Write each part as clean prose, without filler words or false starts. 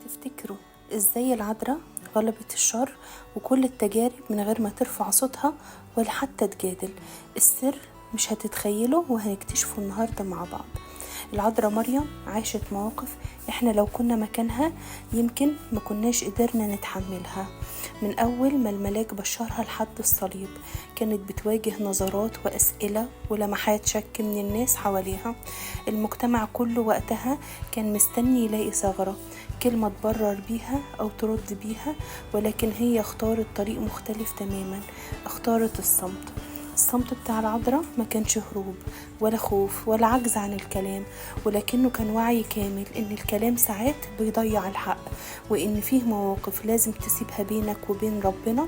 تفتكروا ازاي العذراء غلبت الشر وكل التجارب من غير ما ترفع صوتها ولا حتى تجادل؟ السر مش هتتخيله وهنكتشفه النهاردة مع بعض. العذراء مريم عاشت مواقف احنا لو كنا مكانها يمكن ما كناش قدرنا نتحملها. من اول ما الملاك بشرها لحد الصليب كانت بتواجه نظرات واسئلة ولمحات شك من الناس حواليها. المجتمع كله وقتها كان مستني يلاقي ثغرة، كلمة تبرر بيها او ترد بيها، ولكن هي اختارت طريق مختلف تماما، اختارت الصمت. الصمت بتاع العذراء ما كانش هروب ولا خوف ولا عجز عن الكلام، ولكنه كان وعي كامل ان الكلام ساعات بيضيع الحق، وان فيه مواقف لازم تسيبها بينك وبين ربنا.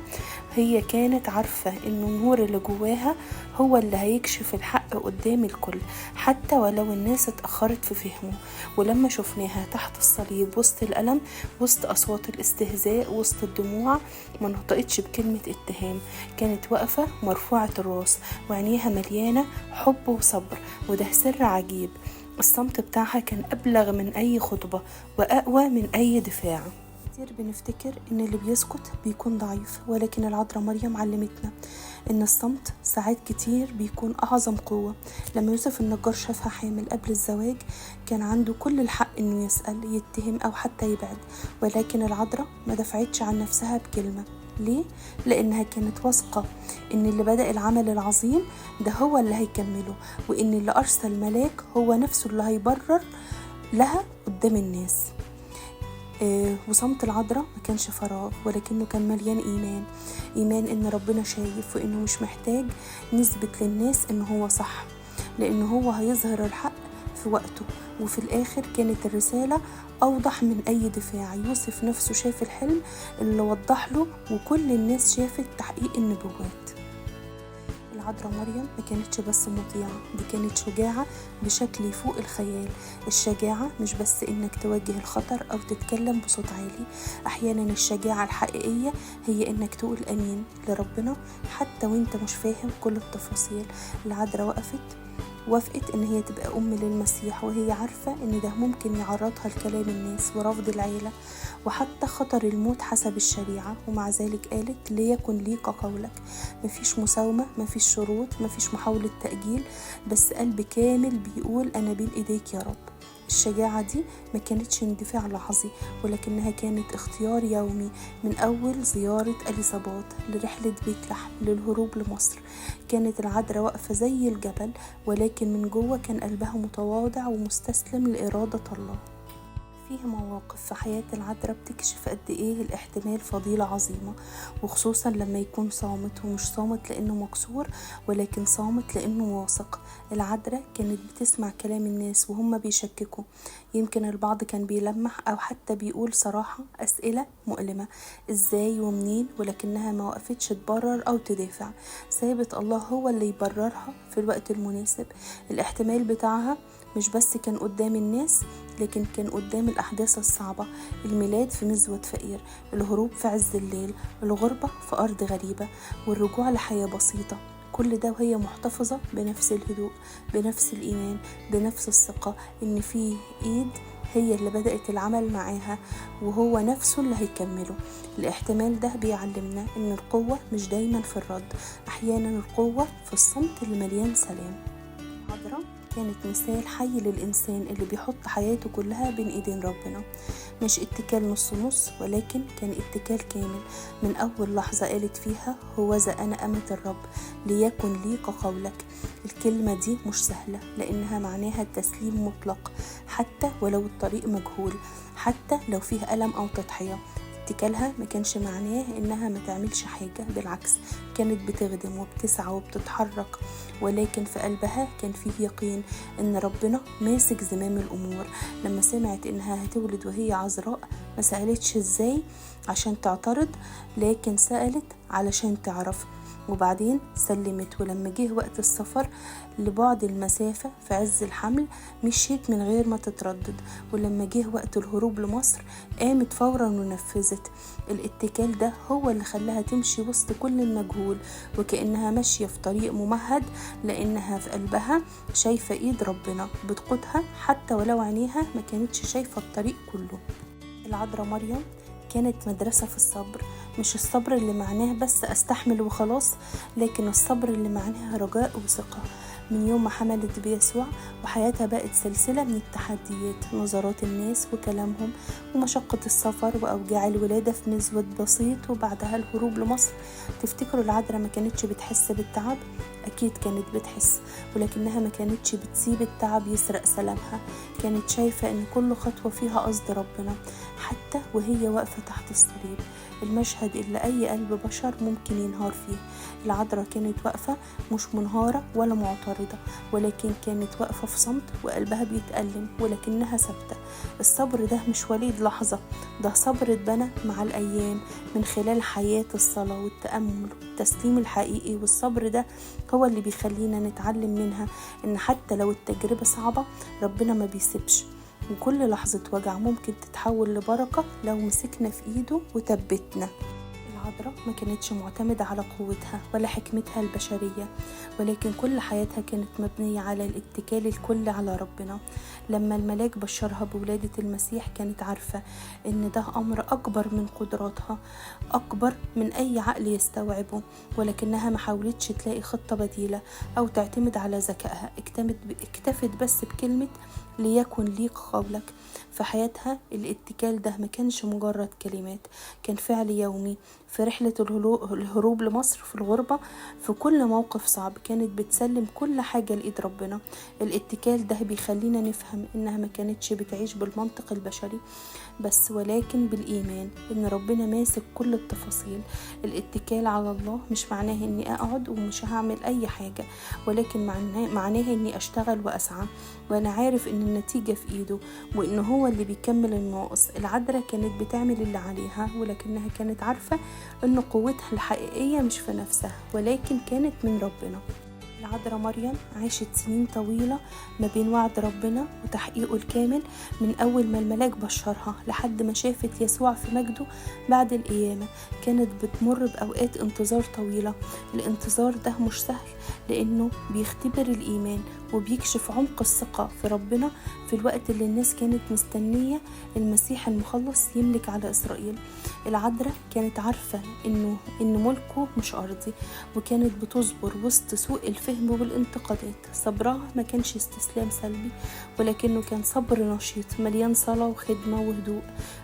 هي كانت عارفة ان النور اللي جواها هو اللي هيكشف الحق قدام الكل، حتى ولو الناس اتأخرت في فهمه. ولما شفناها تحت الصليب وسط الألم، وسط أصوات الاستهزاء، وسط الدموع، ما نطقتش بكلمة اتهام، كانت واقفة مرفوعة الراس وعينيها مليانة حب وصبر. وده سر عجيب، الصمت بتاعها كان أبلغ من أي خطبة وأقوى من أي دفاع. كتير بنفتكر ان اللي بيسكت بيكون ضعيف، ولكن العذراء مريم علمتنا ان الصمت ساعات كتير بيكون اعظم قوة. لما يوسف النجار شافها حامل قبل الزواج كان عنده كل الحق انه يسأل، يتهم او حتى يبعد، ولكن العذراء ما دفعتش عن نفسها بكلمة. ليه؟ لانها كانت واثقة ان اللي بدأ العمل العظيم ده هو اللي هيكمله، وان اللي ارسل ملاك هو نفسه اللي هيبرر لها قدام الناس. وصمت العذراء ما كانش فراغ، ولكنه كان مليان إيمان إن ربنا شايف، وإنه مش محتاج نثبت للناس إنه هو صح، لأنه هو هيظهر الحق في وقته. وفي الآخر كانت الرسالة أوضح من أي دفاع. يوسف نفسه شاف الحلم اللي وضح له، وكل الناس شافت تحقيق النبوات. العذراء مريم ما كانتش بس مطيعة، دي كانت شجاعة بشكل يفوق الخيال. الشجاعة مش بس انك تواجه الخطر او تتكلم بصوت عالي، احيانا الشجاعة الحقيقية هي انك تقول امين لربنا حتى وانت مش فاهم كل التفاصيل. العذراء وافقت ان هي تبقى ام للمسيح، وهي عارفة ان ده ممكن يعرضها لكلام الناس ورفض العيلة وحتى خطر الموت حسب الشريعة، ومع ذلك قالت ليكن ليك قولك. مفيش مساومة، مفيش شروط، مفيش محاولة تأجيل، بس قلب كامل بيقول انا بين ايديك يا رب. الشجاعة دي ما كانتش اندفاع لحظي، ولكنها كانت اختيار يومي، من أول زيارة أليصابات لرحلة بيت لحم للهروب لمصر. كانت العذراء واقفة زي الجبل، ولكن من جوه كان قلبها متواضع ومستسلم لإرادة الله. فيه مواقف في حياة العذراء بتكشف قد ايه الاحتمال فضيلة عظيمة، وخصوصا لما يكون صامت، ومش صامت لانه مكسور، ولكن صامت لانه واثق. العذراء كانت بتسمع كلام الناس وهم بيشككوا، يمكن البعض كان بيلمح او حتى بيقول صراحة اسئلة مؤلمة، ازاي ومنين، ولكنها ما وقفتش تبرر او تدافع، سابت الله هو اللي يبررها في الوقت المناسب. الاحتمال بتاعها مش بس كان قدام الناس، لكن كان قدام الأحداث الصعبة، الميلاد في مزود فقير، الهروب في عز الليل، الغربة في أرض غريبة، والرجوع لحياة بسيطة. كل ده وهي محتفظة بنفس الهدوء، بنفس الإيمان، بنفس الثقة إن في إيد هي اللي بدأت العمل معاها، وهو نفسه اللي هيكمله. الاحتمال ده بيعلمنا إن القوة مش دايما في الرد، أحيانا القوة في الصمت اللي مليان سلام. عذراء كانت مثال حي للإنسان اللي بيحط حياته كلها بين إيدين ربنا، مش اتكال نص نص، ولكن كان اتكال كامل. من أول لحظة قالت فيها هوذا أنا أمة الرب ليكن ليك قولك. الكلمة دي مش سهلة، لأنها معناها التسليم مطلق، حتى ولو الطريق مجهول، حتى لو فيه ألم أو تضحية. اتكالها ما كانش معناه انها ما تعملش حاجة، بالعكس كانت بتخدم وبتسعى وبتتحرك، ولكن في قلبها كان فيه يقين ان ربنا ماسك زمام الامور. لما سمعت انها هتولد وهي عذراء ما سألتش ازاي عشان تعترض، لكن سألت علشان تعرف، وبعدين سلمت. ولما جه وقت السفر لبعد المسافة في عز الحمل مشيت من غير ما تتردد، ولما جه وقت الهروب لمصر قامت فورا ونفذت. الاتكال ده هو اللي خلاها تمشي وسط كل المجهول، وكأنها ماشية في طريق ممهد، لأنها في قلبها شايفة ايد ربنا بتقودها، حتى ولو عينيها ما كانتش شايفة الطريق كله. العذراء مريم كانت مدرسة في الصبر، مش الصبر اللي معناه بس أستحمل وخلاص، لكن الصبر اللي معناه رجاء وثقة. من يوم ما حملت بيسوع وحياتها بقت سلسلة من التحديات، نظرات الناس وكلامهم ومشقة السفر وأوجاع الولادة في مزود بسيط وبعدها الهروب لمصر. تفتكروا العذراء ما كانتش بتحس بالتعب؟ أكيد كانت بتحس، ولكنها ما كانتش بتسيب التعب يسرق سلامها. كانت شايفة إن كل خطوة فيها قصد ربنا، حتى وهي واقفة تحت الصليب، المشهد اللي أي قلب بشر ممكن ينهار فيه. العذراء كانت واقفة مش منهارة ولا معترضة، ولكن كانت واقفة في صمت وقلبها بيتألم ولكنها ثابتة. الصبر ده مش وليد لحظة، ده صبر اتبنى مع الأيام من خلال حياة الصلاة والتأمل والتسليم الحقيقي. والصبر ده هو اللي بيخلينا نتعلم منها إن حتى لو التجربة صعبة ربنا ما بيسيبش، وكل لحظة وجع ممكن تتحول لبركة لو مسكنا في إيده وثبتنا. العذراء ما كانتش معتمدة على قوتها ولا حكمتها البشرية، ولكن كل حياتها كانت مبنية على الاتكال الكلي على ربنا. لما الملاك بشرها بولادة المسيح كانت عارفة إن ده أمر أكبر من قدراتها، أكبر من أي عقل يستوعبه، ولكنها ما حاولتش تلاقي خطة بديلة أو تعتمد على ذكائها. اكتفت بس بكلمة ليكن ليك قولك. في حياتها الاتكال ده ما كانش مجرد كلمات، كان فعل يومي. في رحلة الهروب لمصر، في الغربة، في كل موقف صعب كانت بتسلم كل حاجة لإيد ربنا. الاتكال ده بيخلينا نفهم إنها ما كانتش بتعيش بالمنطق البشري بس، ولكن بالإيمان إن ربنا ماسك كل التفاصيل. الاتكال على الله مش معناه إني أقعد ومش هعمل أي حاجة، ولكن معناه إني أشتغل وأسعى وأنا عارف إن النتيجة في إيده وإن هو اللي بيكمل الناقص. العذراء كانت بتعمل اللي عليها، ولكنها كانت عارفة إن قوتها الحقيقية مش في نفسها ولكن كانت من ربنا. العذراء مريم عاشت سنين طويلة ما بين وعد ربنا وتحقيقه الكامل، من أول ما الملاك بشرها لحد ما شافت يسوع في مجده بعد القيامة. كانت بتمر بأوقات انتظار طويلة. الانتظار ده مش سهل لأنه بيختبر الإيمان وبيكشف عمق الثقة في ربنا في الوقت اللي الناس كانت مستنية المسيح المخلص يملك على إسرائيل. العذراء كانت عارفة إن ملكه مش أرضي، وكانت بتصبر وسط سوء الفهم والانتقادات. صبرها ما كانش استسلام سلبي، ولكنه كان صبر نشيط مليان صلاة وخدمة وهدوء.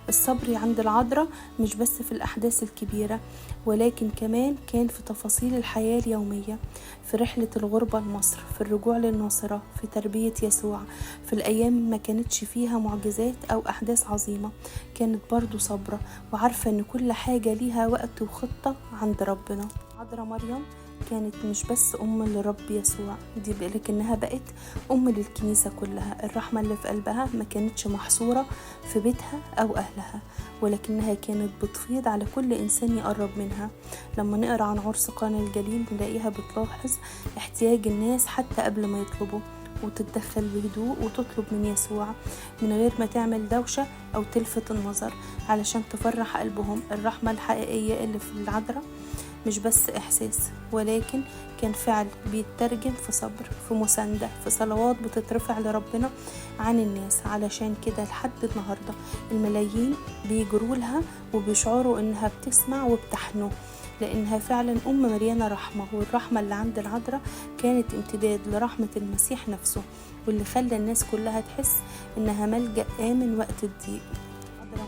الصبر عند العذراء مش بس في الأحداث الكبيرة، ولكن كمان كان في تفاصيل الحياة اليومية، في رحلة الغربة لمصر، في الرجوع للناصرة، في تربية يسوع، في الأيام ما كانتش فيها معجزات أو أحداث عظيمة. كانت برضو صبرة وعارفة إن كل حاجة ليها وقت وخطة عند ربنا. عذراء مريم كانت مش بس أم لرب يسوع دي، لكنها بقت أم للكنيسة كلها. الرحمة اللي في قلبها ما كانتش محصورة في بيتها أو أهلها، ولكنها كانت بتفيض على كل إنسان يقرب منها. لما نقرأ عن عرس قانا الجليل نلاقيها بتلاحظ احتياج الناس حتى قبل ما يطلبوا، وتتدخل بهدوء وتطلب من يسوع من غير ما تعمل دوشة أو تلفت النظر علشان تفرح قلبهم. الرحمة الحقيقية اللي في العذراء مش بس إحساس، ولكن كان فعل بيترجم في صبر، في مساندة، في صلوات بتترفع لربنا عن الناس. علشان كده لحد النهاردة الملايين بيجروا لها وبيشعروا إنها بتسمع وبتحنو، لأنها فعلا أم مليانة رحمة. والرحمة اللي عند العذراء كانت امتداد لرحمة المسيح نفسه، واللي خلى الناس كلها تحس إنها ملجأ آمن وقت الضيق.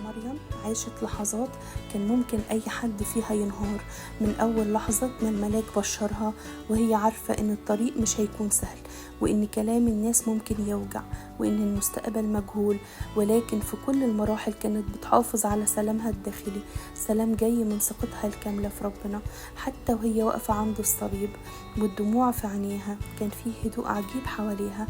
مريم عاشت لحظات كان ممكن أي حد فيها ينهار. من أول لحظة ما الملاك بشرها وهي عارفة إن الطريق مش هيكون سهل، وإن كلام الناس ممكن يوجع، وإن المستقبل مجهول، ولكن في كل المراحل كانت بتحافظ على سلامها الداخلي، سلام جاي من ثقتها الكاملة في ربنا. حتى وهي واقفة عند الصليب والدموع في عينيها كان فيه هدوء عجيب حواليها،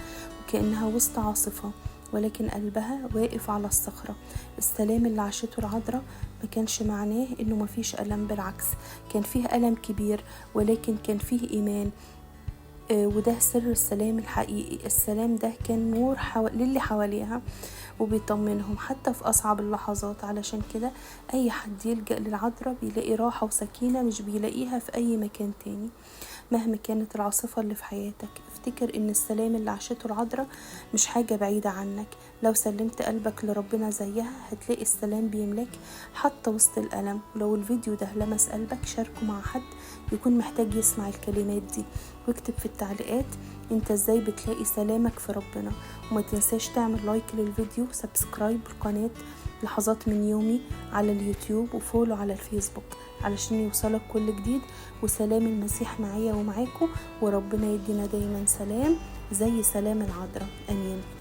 وكأنها وسط عاصفة ولكن قلبها واقف على الصخرة. السلام اللي عاشته العذراء ما كانش معناه إنه ما فيش ألم، بالعكس كان فيه ألم كبير، ولكن كان فيه إيمان. وده سر السلام الحقيقي. السلام ده كان نور للي حواليها وبيطمنهم حتى في أصعب اللحظات. علشان كده أي حد يلجأ للعذراء بيلاقي راحة وسكينة مش بيلاقيها في أي مكان تاني. مهما كانت العاصفة اللي في حياتك. افتكر ان السلام اللي عاشته العذراء مش حاجة بعيدة عنك. لو سلمت قلبك لربنا زيها هتلاقي السلام بيملاك حتى وسط الألم. ولو الفيديو ده لمس قلبك شاركه مع حد يكون محتاج يسمع الكلمات دي، واكتب في التعليقات انت ازاي بتلاقي سلامك في ربنا. وما تنساش تعمل لايك للفيديو، سبسكرايب لقناة لحظات من يومي على اليوتيوب، وفولو على الفيسبوك علشان يوصلك كل جديد. وسلام المسيح معايا ومعاكم، وربنا يدينا دايما سلام زي سلام العذراء. امين.